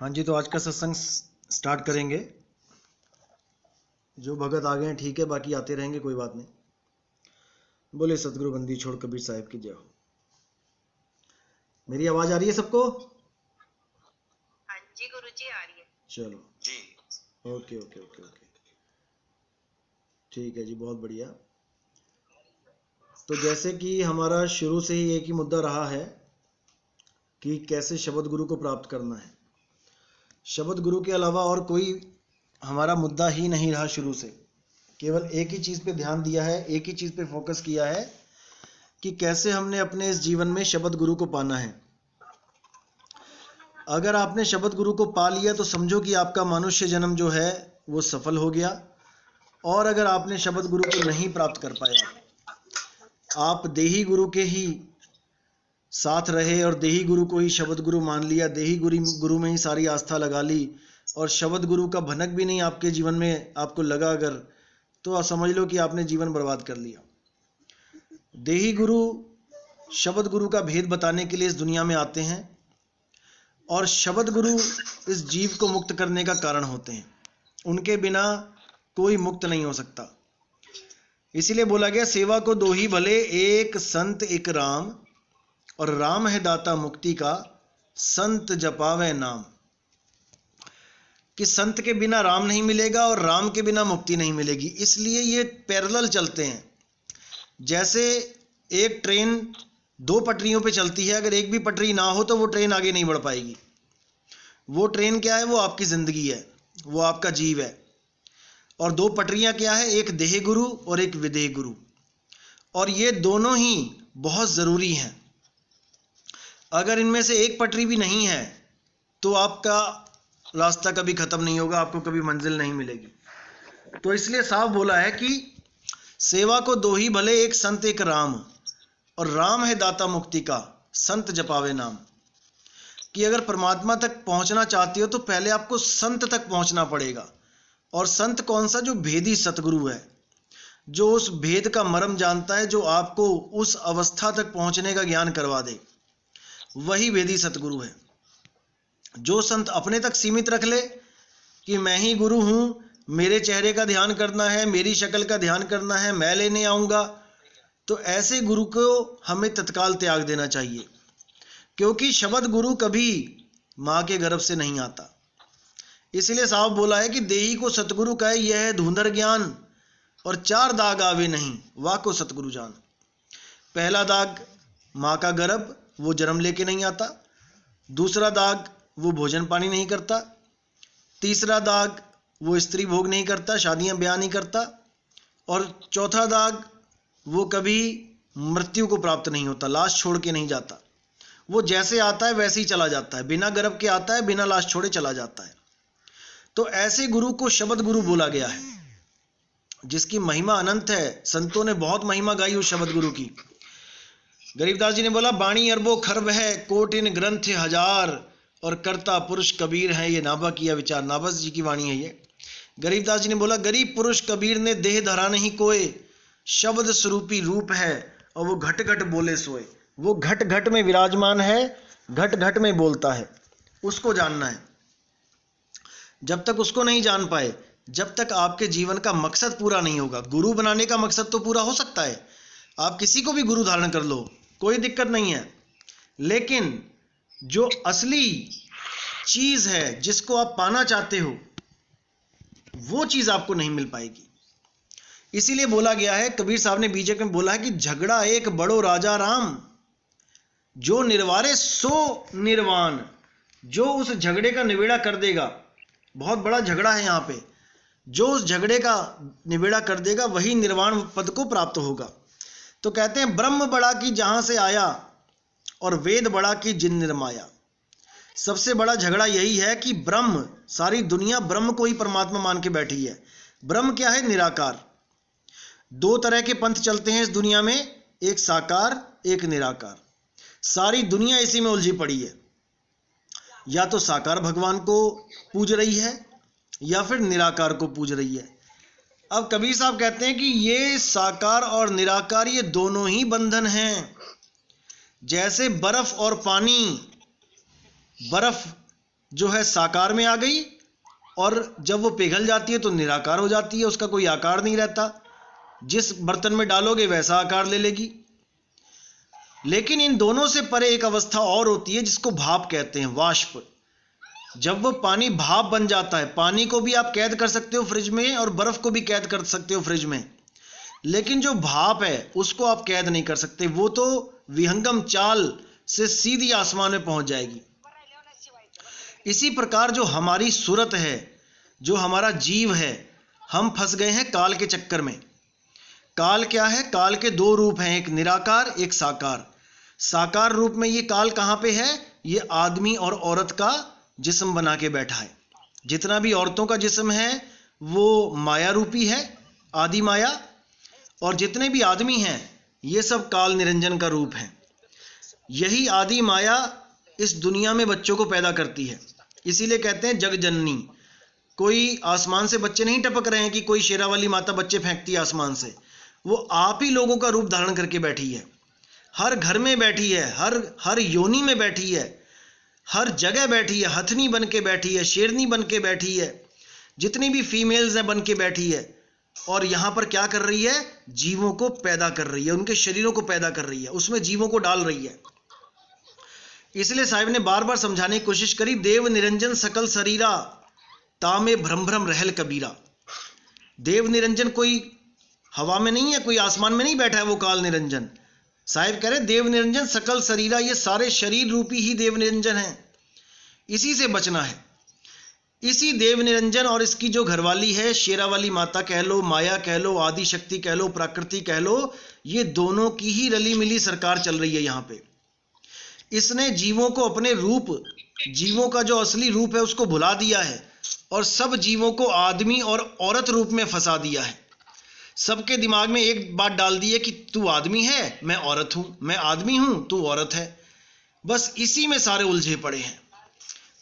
हाँ जी, तो आज का सत्संग स्टार्ट करेंगे। जो भगत आ गए हैं ठीक है, बाकी आते रहेंगे, कोई बात नहीं। बोले सतगुरु बंदी छोड़ कबीर साहिब की जय हो। मेरी आवाज आ रही है सबको? हाँ जी गुरुजी, आ रही है। चलो जी, ओके ओके ओके ओके, ठीक है जी, बहुत बढ़िया। तो जैसे कि हमारा शुरू से ही एक ही मुद्दा रहा है कि कैसे शब्द गुरु को प्राप्त करना है। शब्द गुरु के अलावा और कोई हमारा मुद्दा ही नहीं रहा शुरू से। केवल एक ही चीज़ पे ध्यान दिया है, एक ही चीज़ पे फोकस किया है कि कैसे हमने अपने इस जीवन में शब्द गुरु को पाना है। अगर आपने शब्द गुरु को पा लिया तो समझो कि आपका मनुष्य जन्म जो है वो सफल हो गया। और अगर आपने शब्द गुरु को नहीं प्राप्त कर पाया, आप देही गुरु के ही साथ रहे और देही गुरु को ही शब्द गुरु मान लिया, देही गुरु में ही सारी आस्था लगा ली और शब्द गुरु का भनक भी नहीं आपके जीवन में आपको लगा अगर, तो आप समझ लो कि आपने जीवन बर्बाद कर लिया। देही गुरु शब्द गुरु का भेद बताने के लिए इस दुनिया में आते हैं और शब्द गुरु इस जीव को मुक्त करने का कारण होते हैं। उनके बिना कोई मुक्त नहीं हो सकता। इसीलिए बोला गया, सेवा को दो ही भले, एक संत एक राम, और राम है दाता मुक्ति का, संत जपावे नाम। कि संत के बिना राम नहीं मिलेगा और राम के बिना मुक्ति नहीं मिलेगी। इसलिए ये पैरेलल चलते हैं। जैसे एक ट्रेन दो पटरियों पे चलती है, अगर एक भी पटरी ना हो तो वो ट्रेन आगे नहीं बढ़ पाएगी। वो ट्रेन क्या है? वो आपकी जिंदगी है, वो आपका जीव है। और दो पटरियां क्या है? एक देह गुरु और एक विदेह गुरु। और ये दोनों ही बहुत जरूरी हैं। अगर इनमें से एक पटरी भी नहीं है तो आपका रास्ता कभी खत्म नहीं होगा, आपको कभी मंजिल नहीं मिलेगी। तो इसलिए साफ बोला है कि सेवा को दो ही भले, एक संत एक राम, और राम है दाता मुक्ति का, संत जपावे नाम। कि अगर परमात्मा तक पहुंचना चाहते हो तो पहले आपको संत तक पहुंचना पड़ेगा। और संत कौन सा? जो भेदी सतगुरु है, जो उस भेद का मर्म जानता है, जो आपको उस अवस्था तक पहुंचने का ज्ञान करवा दे, वही वेदी सतगुरु है। जो संत अपने तक सीमित रख ले कि मैं ही गुरु हूं, मेरे चेहरे का ध्यान करना है, मेरी शक्ल का ध्यान करना है, मैं लेने आऊंगा, तो ऐसे गुरु को हमें तत्काल त्याग देना चाहिए। क्योंकि शब्द गुरु कभी मां के गर्भ से नहीं आता। इसलिए साहब बोला है कि देही को सतगुरु कहे, यह है धुंधर ज्ञान, और चार दाग आवे नहीं, वाह को सतगुरु जान। पहला दाग मां का गर्भ, वो जन्म लेके नहीं आता। दूसरा दाग, वो भोजन पानी नहीं करता। तीसरा दाग, वो स्त्री भोग नहीं करता, शादियां ब्याह नहीं करता। और चौथा दाग, वो कभी मृत्यु को प्राप्त नहीं होता, लाश छोड़ के नहीं जाता। वो जैसे आता है वैसे ही चला जाता है, बिना गर्भ के आता है, बिना लाश छोड़े चला जाता है। तो ऐसे गुरु को शब्द गुरु बोला गया है, जिसकी महिमा अनंत है। संतों ने बहुत महिमा गाई उस शब्द गुरु की। गरीबदास जी ने बोला, बाणी अरबो खर्ब है, कोटिन ग्रंथ हजार, और कर्ता पुरुष कबीर है ये नाभा किया विचार। नाभा जी की वाणी है ये। गरीबदास जी ने बोला, गरीब पुरुष कबीर ने देह धरा नहीं कोय, शब्द स्वरूपी रूप है और वो घट घट बोले सोए। वो घट घट में विराजमान है, घट घट में बोलता है। उसको जानना है। जब तक उसको नहीं जान पाए, जब तक आपके जीवन का मकसद पूरा नहीं होगा। गुरु बनाने का मकसद तो पूरा हो सकता है, आप किसी को भी गुरु धारण कर लो, कोई दिक्कत नहीं है। लेकिन जो असली चीज है, जिसको आप पाना चाहते हो, वो चीज आपको नहीं मिल पाएगी। इसीलिए बोला गया है, कबीर साहब ने बीजक में बोला है कि झगड़ा एक बड़ो राजा राम, जो निर्वारे सो निर्वाण। जो उस झगड़े का निबेड़ा कर देगा, बहुत बड़ा झगड़ा है यहाँ पे, जो उस झगड़े का निबेड़ा कर देगा वही निर्वाण पद को प्राप्त होगा। तो कहते हैं, ब्रह्म बड़ा की जहां से आया, और वेद बड़ा की जिन निर्माया। सबसे बड़ा झगड़ा यही है कि ब्रह्म, सारी दुनिया ब्रह्म को ही परमात्मा मान के बैठी है। ब्रह्म क्या है? निराकार। दो तरह के पंथ चलते हैं इस दुनिया में, एक साकार, एक निराकार। सारी दुनिया इसी में उलझी पड़ी है। या तो साकार भगवान को पूज रही है या फिर निराकार को पूज रही है। अब कबीर साहब कहते हैं कि ये साकार और निराकार, ये दोनों ही बंधन हैं। जैसे बर्फ और पानी, बर्फ जो है साकार में आ गई, और जब वो पिघल जाती है तो निराकार हो जाती है, उसका कोई आकार नहीं रहता, जिस बर्तन में डालोगे वैसा आकार ले लेगी। लेकिन इन दोनों से परे एक अवस्था और होती है जिसको भाप कहते हैं, वाष्प। जब वो पानी भाप बन जाता है, पानी को भी आप कैद कर सकते हो फ्रिज में और बर्फ को भी कैद कर सकते हो फ्रिज में, लेकिन जो भाप है उसको आप कैद नहीं कर सकते, वो तो विहंगम चाल से सीधी आसमान में पहुंच जाएगी। इसी प्रकार जो हमारी सूरत है, जो हमारा जीव है, हम फंस गए हैं काल के चक्कर में। काल क्या है? काल के दो रूप हैं, एक निराकार एक साकार। साकार रूप में ये काल कहाँ पे है? ये आदमी और औरत का जिस्म बना के बैठा है। जितना भी औरतों का जिस्म है वो माया रूपी है, आदि माया, और जितने भी आदमी हैं ये सब काल निरंजन का रूप है। यही आदि माया इस दुनिया में बच्चों को पैदा करती है। इसीलिए कहते हैं जग जननी। कोई आसमान से बच्चे नहीं टपक रहे हैं कि कोई शेरा वाली माता बच्चे फेंकती है आसमान से, वो आप ही लोगों का रूप धारण करके बैठी है, हर घर में बैठी है, हर योनि में बैठी है, हर जगह बैठी है, हथनी बन के बैठी है, शेरनी बन के बैठी है, जितनी भी फीमेल्स हैं बन के बैठी है, और यहां पर क्या कर रही है? जीवों को पैदा कर रही है, उनके शरीरों को पैदा कर रही है, उसमें जीवों को डाल रही है। इसलिए साहिब ने बार बार समझाने की कोशिश करी, देव निरंजन सकल शरीरा तामे भ्रम भ्रम रहल कबीरा। देव निरंजन कोई हवा में नहीं है, कोई आसमान में नहीं बैठा है वो काल निरंजन। साहिब कह रहे देव निरंजन सकल शरीरा, ये सारे शरीर रूपी ही देव निरंजन है, इसी से बचना है। इसी देव निरंजन और इसकी जो घरवाली है, शेरा वाली माता कह लो, माया कह लो, आदि शक्ति कह लो, प्रकृति कह लो, ये दोनों की ही रली मिली सरकार चल रही है यहाँ पे। इसने जीवों को अपने रूप, जीवों का जो असली रूप है उसको भुला दिया है, और सब जीवों को आदमी और औरत रूप में फंसा दिया है। सबके दिमाग में एक बात डाल दी है कि तू आदमी है, मैं औरत हूं, मैं आदमी हूं, तू औरत है। बस इसी में सारे उलझे पड़े हैं।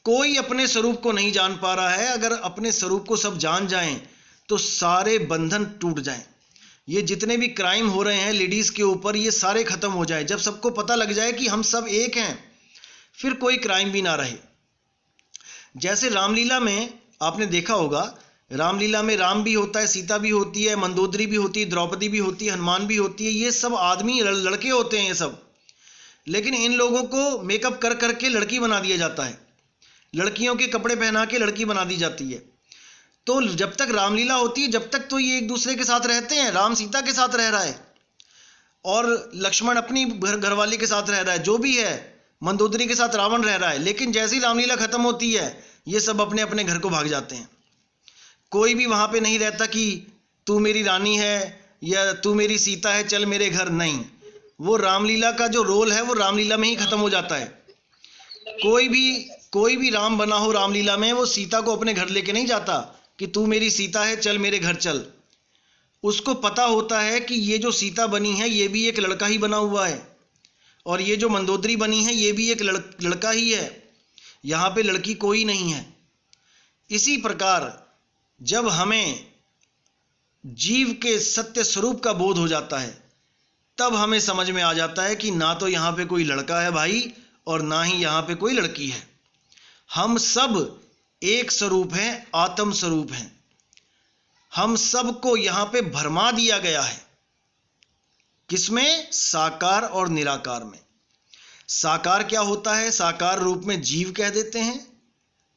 कोई अपने स्वरूप को नहीं जान पा रहा है। अगर अपने स्वरूप को सब जान जाएं तो सारे बंधन टूट जाएं। ये जितने भी क्राइम हो रहे हैं लेडीज के ऊपर, ये सारे खत्म हो जाए। जब सबको पता लग जाए कि हम सब एक हैं, फिर कोई क्राइम भी ना रहे। जैसे रामलीला में आपने देखा होगा, रामलीला में राम भी होता है, सीता भी होती है, मंदोदरी भी होती है, द्रौपदी भी होती है, हनुमान भी होती है। ये सब आदमी लड़के होते हैं ये सब, लेकिन इन लोगों को मेकअप कर करके लड़की बना दिया जाता है, लड़कियों के कपड़े पहना के लड़की बना दी जाती है। तो जब तक रामलीला होती है, जब तक तो ये एक दूसरे के साथ रहते हैं। राम सीता के साथ रह रहा है और लक्ष्मण अपनी घरवाली के साथ रह रहा है, जो भी है, मंदोदरी के साथ रावण रह रहा है। लेकिन जैसे ही रामलीला खत्म होती है, ये सब अपने अपने घर को भाग जाते हैं। कोई भी वहां पे नहीं रहता कि तू मेरी रानी है या तू मेरी सीता है, चल मेरे घर। नहीं, वो रामलीला का जो रोल है वो रामलीला में ही खत्म हो जाता है। कोई भी राम बना हो रामलीला में, वो सीता को अपने घर लेके नहीं जाता कि तू मेरी सीता है, चल मेरे घर चल। उसको पता होता है कि ये जो सीता बनी है ये भी एक लड़का ही बना हुआ है, और ये जो मंदोदरी बनी है ये भी एक लड़का ही है, यहाँ पे लड़की कोई नहीं है। इसी प्रकार जब हमें जीव के सत्य स्वरूप का बोध हो जाता है, तब हमें समझ में आ जाता है कि ना तो यहाँ पे कोई लड़का है भाई, और ना ही यहाँ पे कोई लड़की है। हम सब एक स्वरूप हैं, आत्म स्वरूप हैं। हम सबको यहाँ पे भरमा दिया गया है। किसमें? साकार और निराकार में। साकार क्या होता है? साकार रूप में जीव कह देते हैं,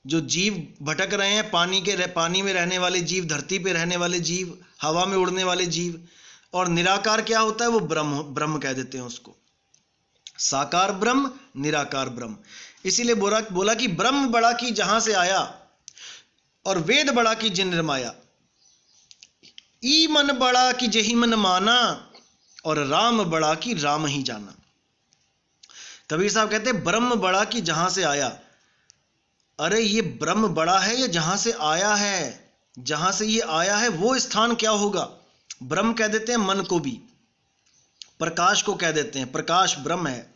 जो जीव भटक रहे हैं, पानी में रहने वाले जीव, धरती पे रहने वाले जीव, हवा में उड़ने वाले जीव। और निराकार क्या होता है? वो ब्रह्म कह देते हैं उसको। साकार ब्रह्म, निराकार ब्रह्म। इसीलिए बोला कि ब्रह्म बड़ा की जहां से आया, और वेद बड़ा की जिन निर्माया। ई मन बड़ा की जही मन माना, और राम बड़ा की राम ही जाना। कबीर साहब कहते हैं ब्रह्म बड़ा की जहां से आया। अरे ये ब्रह्म बड़ा है या जहां से आया है? जहां से ये आया है वो स्थान क्या होगा? ब्रह्म कह देते हैं मन को भी, प्रकाश को कह देते हैं, प्रकाश ब्रह्म है।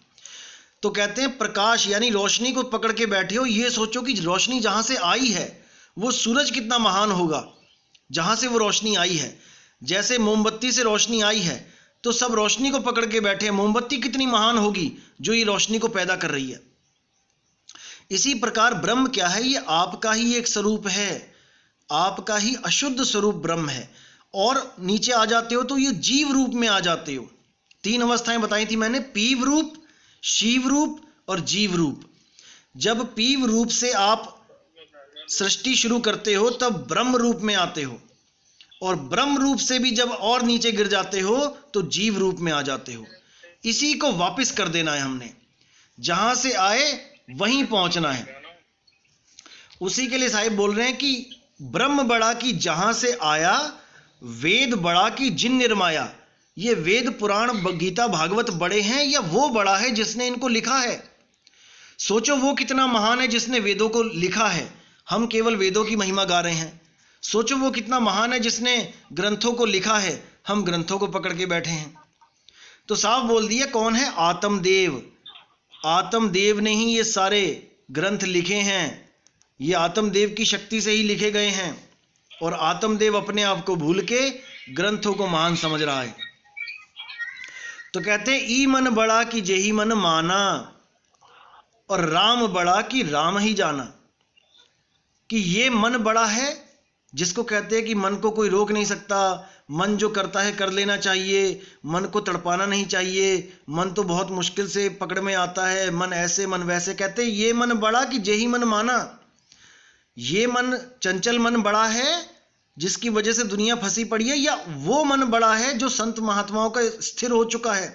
तो कहते हैं प्रकाश यानी रोशनी को पकड़ के बैठे हो, ये सोचो कि रोशनी जहां से आई है वो सूरज कितना महान होगा जहां से वो रोशनी आई है। जैसे मोमबत्ती से रोशनी आई है तो सब रोशनी को पकड़ के बैठे हैं, मोमबत्ती कितनी महान होगी जो ये रोशनी को पैदा कर रही है। इसी प्रकार ब्रह्म क्या है? ये आपका ही एक स्वरूप है, आपका ही अशुद्ध स्वरूप ब्रह्म है। और नीचे आ जाते हो तो ये जीव रूप में आ जाते हो। 3 अवस्थाएं बताई थी मैंने, पीव रूप, शिव रूप और जीव रूप। जब पीव रूप से आप सृष्टि शुरू करते हो तब ब्रह्म रूप में आते हो, और ब्रह्म रूप से भी जब और नीचे गिर जाते हो तो जीव रूप में आ जाते हो। इसी को वापस कर देना है हमने, जहां से आए वहीं पहुंचना है। उसी के लिए साहिब बोल रहे हैं कि ब्रह्म बड़ा की जहां से आया, वेद बड़ा की जिन निर्माया। ये वेद पुराण गीता भागवत बड़े हैं या वो बड़ा है जिसने इनको लिखा है? सोचो वो कितना महान है जिसने वेदों को लिखा है, हम केवल वेदों की महिमा गा रहे हैं। सोचो वो कितना महान है जिसने ग्रंथों को लिखा है, हम ग्रंथों को पकड़ के बैठे हैं। तो साफ बोल दिया कौन है? आत्मदेव। आत्मदेव ने ही ये सारे ग्रंथ लिखे हैं, ये आत्मदेव की शक्ति से ही लिखे गए हैं। और आत्मदेव अपने आप को भूल के ग्रंथों को महान समझ रहा है। तो कहते हैं ई मन बड़ा कि जेही मन माना, और राम बड़ा कि राम ही जाना। कि ये मन बड़ा है जिसको कहते हैं कि मन को कोई रोक नहीं सकता, मन जो करता है कर लेना चाहिए, मन को तड़पाना नहीं चाहिए, मन तो बहुत मुश्किल से पकड़ में आता है, मन ऐसे मन वैसे। कहते हैं ये मन बड़ा कि जेही मन माना। ये मन, चंचल मन बड़ा है जिसकी वजह से दुनिया फंसी पड़ी है, या वो मन बड़ा है जो संत महात्माओं का स्थिर हो चुका है,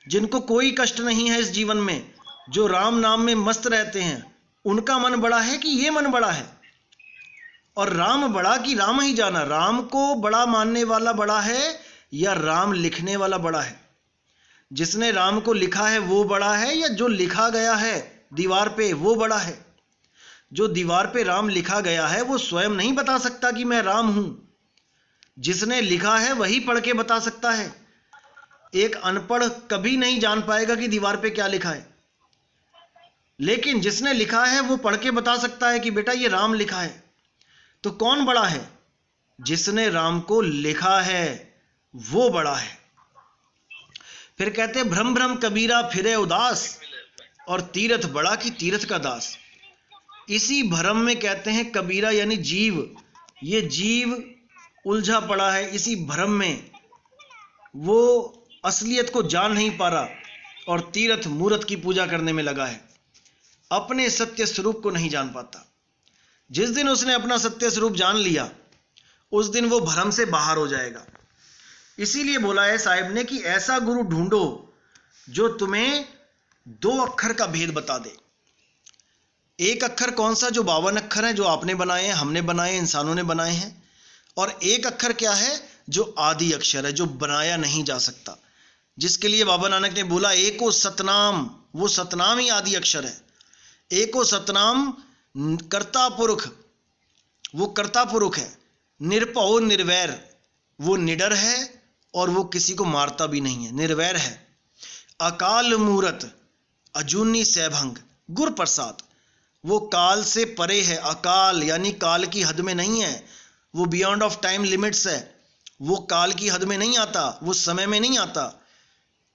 जिनको कोई कष्ट नहीं है इस जीवन में, जो राम नाम में मस्त रहते हैं, उनका मन बड़ा है कि ये मन बड़ा है? और राम बड़ा कि राम ही जाना। राम को बड़ा मानने वाला बड़ा है या राम लिखने वाला बड़ा है? जिसने राम को लिखा है वो बड़ा है, या जो लिखा गया है दीवार पे वो बड़ा है? जो दीवार पे राम लिखा गया है वो स्वयं नहीं बता सकता कि मैं राम हूं, जिसने लिखा है वही पढ़ के बता सकता है। एक अनपढ़ कभी नहीं जान पाएगा कि दीवार पे क्या लिखा है, लेकिन जिसने लिखा है वो पढ़ के बता सकता है कि बेटा ये राम लिखा है। तो कौन बड़ा है? जिसने राम को लिखा है वो बड़ा है। फिर कहते हैं भ्रम भ्रम कबीरा फिरे उदास, और तीरथ बड़ा कि तीरथ का दास। इसी भ्रम में कहते हैं कबीरा यानी जीव, ये जीव उलझा पड़ा है इसी भ्रम में, वो असलियत को जान नहीं पा रहा और तीर्थ मूर्त की पूजा करने में लगा है, अपने सत्य स्वरूप को नहीं जान पाता। जिस दिन उसने अपना सत्य स्वरूप जान लिया उस दिन वो भ्रम से बाहर हो जाएगा। इसीलिए बोला है साहिब ने कि ऐसा गुरु ढूंढो जो तुम्हें 2 अक्षर का भेद बता दे। एक अक्षर कौन सा? जो 52 अक्षर हैं, जो आपने बनाए हैं, हमने बनाए, इंसानों ने बनाए हैं। और एक अक्षर क्या है? जो आदि अक्षर है, जो बनाया नहीं जा सकता, जिसके लिए बाबा नानक ने बोला एको सतनाम, वो सतनाम ही आदि अक्षर है। एको सतनाम कर्ता पुरुष, वो कर्ता पुरुष है। निरपौ निर्वैर, वो निडर है और वो किसी को मारता भी नहीं है, निर्वैर है। अकाल मूरत अजूनी सैभंग गुर प्रसाद, वो काल से परे है। अकाल यानी काल की हद में नहीं है, वो बियॉन्ड ऑफ टाइम लिमिट्स है, वो काल की हद में नहीं आता, वो समय में नहीं आता।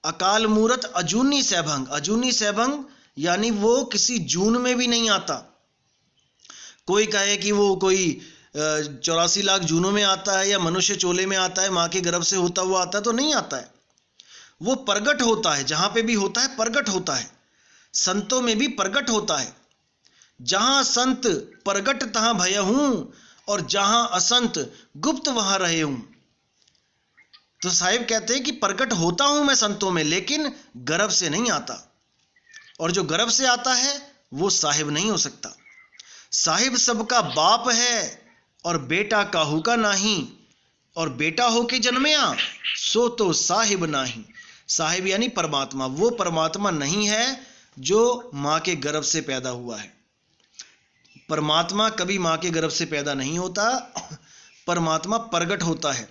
अकाल मूरत अजूनी सैभंग, अजूनी सैभंग यानी वो किसी जून में भी नहीं आता। कोई कहे कि वो कोई 84 लाख जूनों में आता है या मनुष्य चोले में आता है, माँ के गर्भ से होता हुआ आता है, तो नहीं आता है। वो प्रगट होता है, जहां पे भी होता है प्रगट होता है। संतों में भी प्रगट होता है। जहां संत प्रगट तहां भय हूं, और जहां असंत गुप्त वहां रहे हूं। तो साहिब कहते हैं कि प्रगट होता हूं मैं संतों में, लेकिन गर्भ से नहीं आता। और जो गर्भ से आता है वो साहिब नहीं हो सकता। साहिब सबका बाप है और बेटा काहू का नाही, और बेटा होके जन्मया सो तो साहिब नाही। साहिब यानी परमात्मा, वो परमात्मा नहीं है जो मां के गर्भ से पैदा हुआ है। परमात्मा कभी मां के गर्भ से पैदा नहीं होता। परमात्मा प्रगट होता है,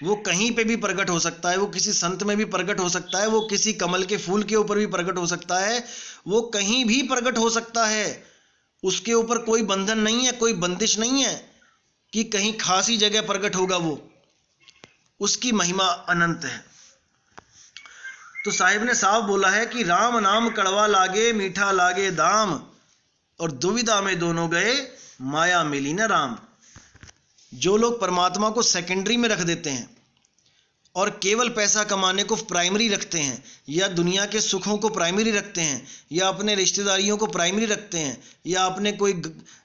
वो कहीं पे भी प्रकट हो सकता है, वो किसी संत में भी प्रकट हो सकता है, वो किसी कमल के फूल के ऊपर भी प्रकट हो सकता है, वो कहीं भी प्रकट हो सकता है। उसके ऊपर कोई बंधन नहीं है, कोई बंदिश नहीं है कि कहीं खासी जगह प्रकट होगा। वो उसकी महिमा अनंत है। तो साहिब ने साफ बोला है कि राम नाम कड़वा लागे मीठा लागे दाम, और दुविधा में दोनों गए माया मिली न राम। जो लोग परमात्मा को सेकेंडरी में रख देते हैं और केवल पैसा कमाने को प्राइमरी रखते हैं, या दुनिया के सुखों को प्राइमरी रखते हैं, या अपने रिश्तेदारियों को प्राइमरी रखते हैं, या अपने कोई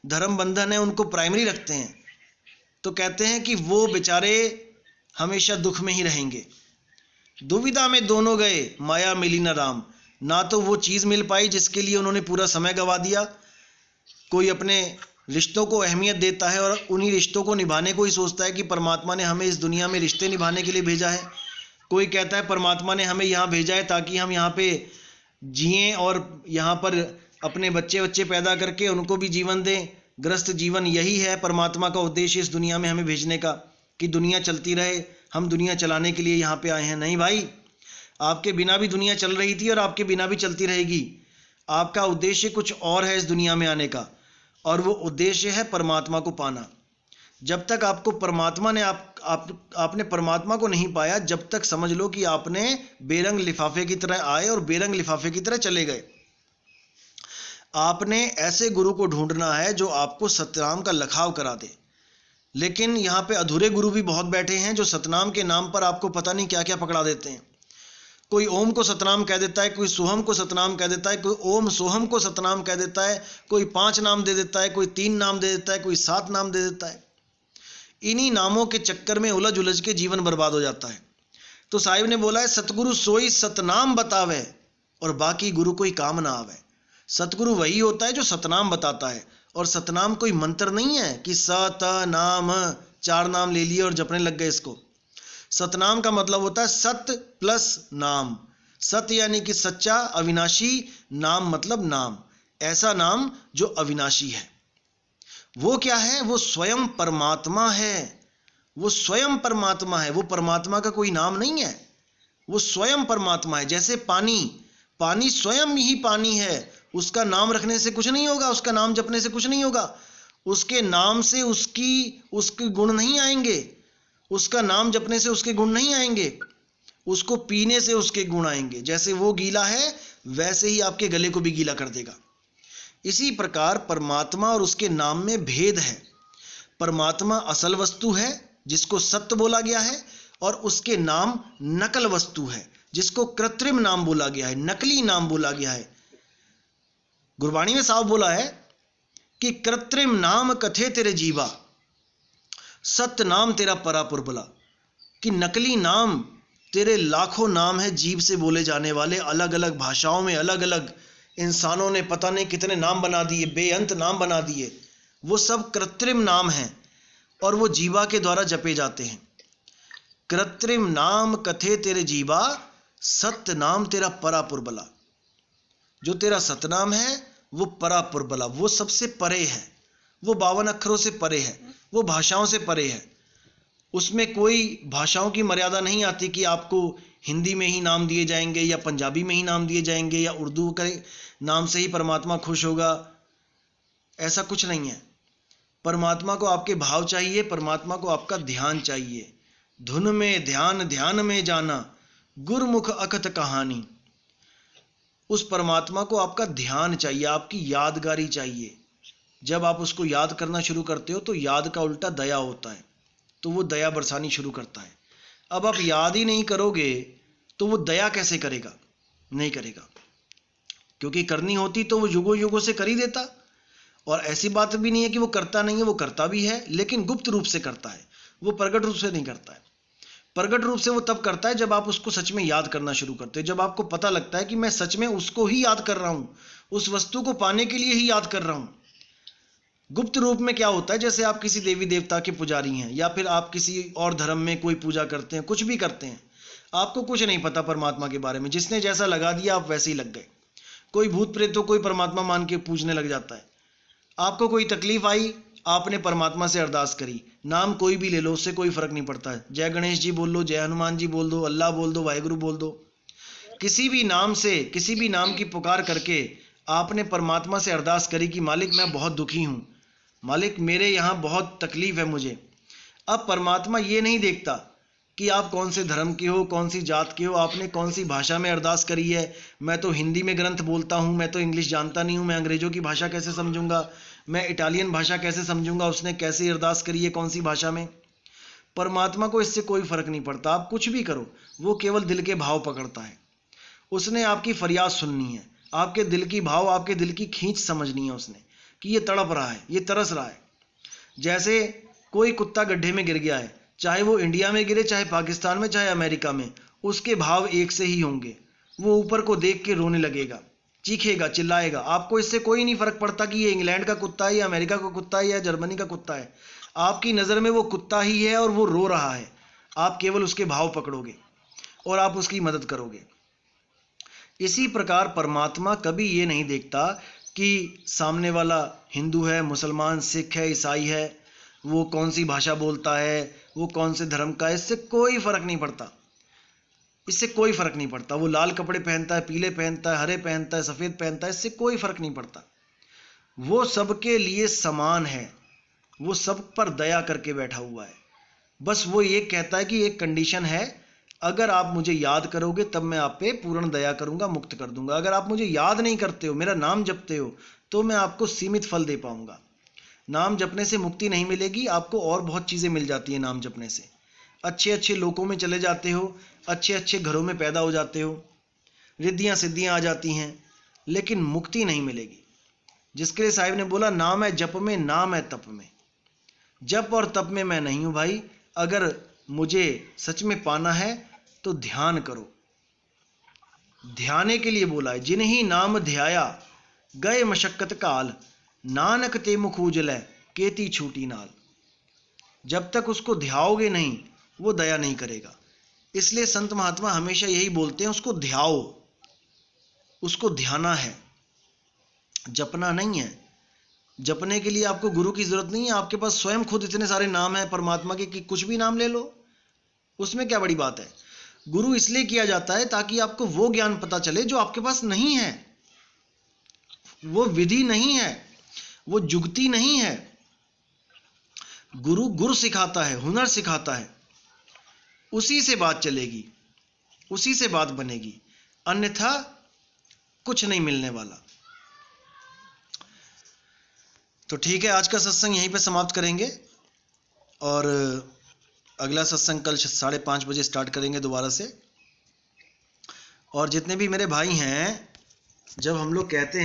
धर्म बंधन है उनको प्राइमरी रखते हैं, तो कहते हैं कि वो बेचारे हमेशा दुख में ही रहेंगे। दुविधा में दोनों गए माया मिली न राम। ना तो वो चीज़ मिल पाई जिसके लिए उन्होंने पूरा समय गंवा दिया। कोई अपने रिश्तों को अहमियत देता है और उन्हीं रिश्तों को निभाने को ही सोचता है कि परमात्मा ने हमें इस दुनिया में रिश्ते निभाने के लिए भेजा है। कोई कहता है परमात्मा ने हमें यहाँ भेजा है ताकि हम यहाँ पे जिएं और यहाँ पर अपने बच्चे पैदा करके उनको भी जीवन दें। ग्रस्त जीवन यही है परमात्मा का उद्देश्य इस दुनिया में हमें भेजने का, कि दुनिया चलती रहे, हम दुनिया चलाने के लिए यहाँ पे आए हैं। नहीं भाई, आपके बिना भी दुनिया चल रही थी और आपके बिना भी चलती रहेगी। आपका उद्देश्य कुछ और है इस दुनिया में आने का, और वो उद्देश्य है परमात्मा को पाना। जब तक आपको परमात्मा ने आपने परमात्मा को नहीं पाया, जब तक समझ लो कि आपने बेरंग लिफाफे की तरह आए और बेरंग लिफाफे की तरह चले गए। आपने ऐसे गुरु को ढूंढना है जो आपको सतनाम का लखाव करा दे। लेकिन यहाँ पे अधूरे गुरु भी बहुत बैठे हैं जो सतनाम के नाम पर आपको पता नहीं क्या क्या पकड़ा देते हैं। कोई ओम को सतनाम कह देता है, कोई सोहम को सतनाम कह देता है, कोई ओम सोहम को सतनाम कह देता है, कोई 5 नाम दे देता है, कोई 3 नाम दे देता है, कोई 7 नाम दे देता है। इन्हीं नामों के चक्कर में उलझ उलझ के जीवन बर्बाद हो जाता है। तो साहिब ने बोला है सतगुरु सोई सतनाम बतावे और बाकी गुरु कोई काम ना आवे। सतगुरु वही होता है जो सतनाम बताता है, और सतनाम कोई मंत्र नहीं है कि सत नाम 4 नाम ले लिए और जपने लग गए इसको। सतनाम का मतलब होता है सत प्लस नाम। सत यानी कि सच्चा अविनाशी, नाम मतलब नाम, ऐसा नाम जो अविनाशी है। वो क्या है? वो स्वयं परमात्मा है। वो स्वयं परमात्मा है। वो परमात्मा का कोई नाम नहीं है, वो स्वयं परमात्मा है। जैसे पानी स्वयं ही पानी है, उसका नाम रखने से कुछ नहीं होगा, उसका नाम जपने से कुछ नहीं होगा। उसके नाम से उसके गुण नहीं आएंगे, उसका नाम जपने से उसके गुण नहीं आएंगे, उसको पीने से उसके गुण आएंगे। जैसे वो गीला है वैसे ही आपके गले को भी गीला कर देगा। इसी प्रकार परमात्मा और उसके नाम में भेद है। परमात्मा असल वस्तु है जिसको सत्य बोला गया है, और उसके नाम नकल वस्तु है जिसको कृत्रिम नाम बोला गया है, नकली नाम बोला गया है। गुरबाणी में साफ बोला है कि कृत्रिम नाम कथे तेरे जीवा, सत्य नाम तेरा परापुर बोला। कि नकली नाम तेरे लाखों नाम है जीव से बोले जाने वाले, अलग अलग भाषाओं में अलग अलग इंसानों ने पता नहीं कितने नाम बना दिए, बेअंत नाम बना दिए। वो सब कृत्रिम नाम हैं और वो जीवा के द्वारा जपे जाते हैं। कृत्रिम नाम कथे तेरे जीवा, सत्य नाम तेरा परापुर बला। जो तेरा सतनाम है वो परापुर बला, वो सबसे परे है, वो 52 अक्षरों से परे है, वो भाषाओं से परे है। उसमें कोई भाषाओं की मर्यादा नहीं आती कि आपको हिंदी में ही नाम दिए जाएंगे या पंजाबी में ही नाम दिए जाएंगे या उर्दू के नाम से ही परमात्मा खुश होगा। ऐसा कुछ नहीं है। परमात्मा को आपके भाव चाहिए, परमात्मा को आपका ध्यान चाहिए। धुन में ध्यान, ध्यान में जाना, गुरमुख अकथ कहानी। उस परमात्मा को आपका ध्यान चाहिए, आपकी यादगारी चाहिए। जब आप उसको याद करना शुरू करते हो तो याद का उल्टा दया होता है, तो वो दया बरसानी शुरू करता है। अब आप याद ही नहीं करोगे तो वो दया कैसे करेगा? नहीं करेगा, क्योंकि करनी होती तो वो युगों युगों से कर ही देता। और ऐसी बात भी नहीं है कि वो करता नहीं है, वो करता भी है, लेकिन गुप्त रूप से करता है, वो प्रकट रूप से नहीं करता है। प्रकट रूप से वो तब करता है जब आप उसको सच में याद करना शुरू करते हो, जब आपको पता लगता है कि मैं सच में उसको ही याद कर रहा हूँ, उस वस्तु को पाने के लिए ही याद कर रहा हूँ। गुप्त रूप में क्या होता है, जैसे आप किसी देवी देवता के पुजारी हैं या फिर आप किसी और धर्म में कोई पूजा करते हैं, कुछ भी करते हैं, आपको कुछ नहीं पता परमात्मा के बारे में, जिसने जैसा लगा दिया आप वैसे ही लग गए। कोई भूत प्रेत तो कोई परमात्मा मान के पूजने लग जाता है। आपको कोई तकलीफ आई, आपने परमात्मा से अरदास करी, नाम कोई भी ले लो, उससे कोई फर्क नहीं पड़ता है। जय गणेश जी बोल लो, जय हनुमान जी बोल दो, अल्लाह बोल दो, वाहिगुरु बोल दो, किसी भी नाम से, किसी भी नाम की पुकार करके आपने परमात्मा से अरदास करी कि मालिक मैं बहुत दुखी हूँ, मालिक मेरे यहाँ बहुत तकलीफ है मुझे। अब परमात्मा ये नहीं देखता कि आप कौन से धर्म के हो, कौन सी जात के हो, आपने कौन सी भाषा में अरदास करी है। मैं तो हिंदी में ग्रंथ बोलता हूँ, मैं तो इंग्लिश जानता नहीं हूँ, मैं अंग्रेज़ों की भाषा कैसे समझूंगा, मैं इटालियन भाषा कैसे समझूंगा, उसने कैसे अरदास करी है कौन सी भाषा में। परमात्मा को इससे कोई फर्क नहीं पड़ता, आप कुछ भी करो, वो केवल दिल के भाव पकड़ता है। उसने आपकी फरियाद सुननी है, आपके दिल की भाव, आपके दिल की खींच समझनी है उसने, कि ये तड़प रहा है, ये तरस रहा है। जैसे कोई कुत्ता गड्ढे में गिर गया है, चाहे वो इंडिया में गिरे, चाहे पाकिस्तान में, चाहे अमेरिका में, उसके भाव एक से ही होंगे। वो ऊपर को देख के रोने लगेगा, चीखेगा, चिल्लाएगा। आपको इससे कोई नहीं फर्क पड़ता कि ये इंग्लैंड का कुत्ता है या अमेरिका का कुत्ता है या जर्मनी का कुत्ता है। आपकी नज़र में वो कुत्ता ही है और वो रो रहा है। आप केवल उसके भाव पकड़ोगे और आप उसकी मदद करोगे। इसी प्रकार परमात्मा कभी ये नहीं देखता कि सामने वाला हिंदू है, मुसलमान, सिख है, ईसाई है, वो कौन सी भाषा बोलता है, वो कौन से धर्म का है। इससे कोई फर्क नहीं पड़ता, इससे कोई फर्क नहीं पड़ता। वो लाल कपड़े पहनता है, पीले पहनता है, हरे पहनता है, सफ़ेद पहनता है, इससे कोई फर्क नहीं पड़ता। वो सबके लिए समान है, वो सब पर दया करके बैठा हुआ है। बस वो ये कहता है कि एक कंडीशन है, अगर आप मुझे याद करोगे तब मैं आप पे पूर्ण दया करूंगा, मुक्त कर दूंगा। अगर आप मुझे याद नहीं करते हो, मेरा नाम जपते हो, तो मैं आपको सीमित फल दे पाऊंगा। नाम जपने से मुक्ति नहीं मिलेगी, आपको और बहुत चीज़ें मिल जाती हैं नाम जपने से। अच्छे अच्छे लोकों में चले जाते हो, अच्छे अच्छे घरों में पैदा हो जाते हो, रिद्धियाँ सिद्धियाँ आ जाती हैं, लेकिन मुक्ति नहीं मिलेगी। जिसके लिए साहिब ने बोला, नाम है जप में, नाम है तप में। जप और तप में मैं नहीं हूँ भाई। अगर मुझे सच में पाना है तो ध्यान करो। ध्याने के लिए बोला है, जिन्हीं नाम ध्याया गए मशक्कत काल, नानक ते मुख उजलै केती छूटी नाल। जब तक उसको ध्याओगे नहीं, वो दया नहीं करेगा। इसलिए संत महात्मा हमेशा यही बोलते हैं, उसको ध्याओ, उसको ध्याना है, जपना नहीं है। जपने के लिए आपको गुरु की जरूरत नहीं है, आपके पास स्वयं खुद इतने सारे नाम हैं परमात्मा के कि कुछ भी नाम ले लो, उसमें क्या बड़ी बात है। गुरु इसलिए किया जाता है ताकि आपको वो ज्ञान पता चले जो आपके पास नहीं है, वो विधि नहीं है, वो जुगती नहीं है। गुरु गुर सिखाता है, हुनर सिखाता है, उसी से बात चलेगी, उसी से बात बनेगी, अन्यथा कुछ नहीं मिलने वाला। तो ठीक है, आज का सत्संग यहीं पे समाप्त करेंगे और अगला सत्संग कल 5:30 बजे स्टार्ट करेंगे दोबारा से। और जितने भी मेरे भाई हैं, जब हम लोग कहते हैं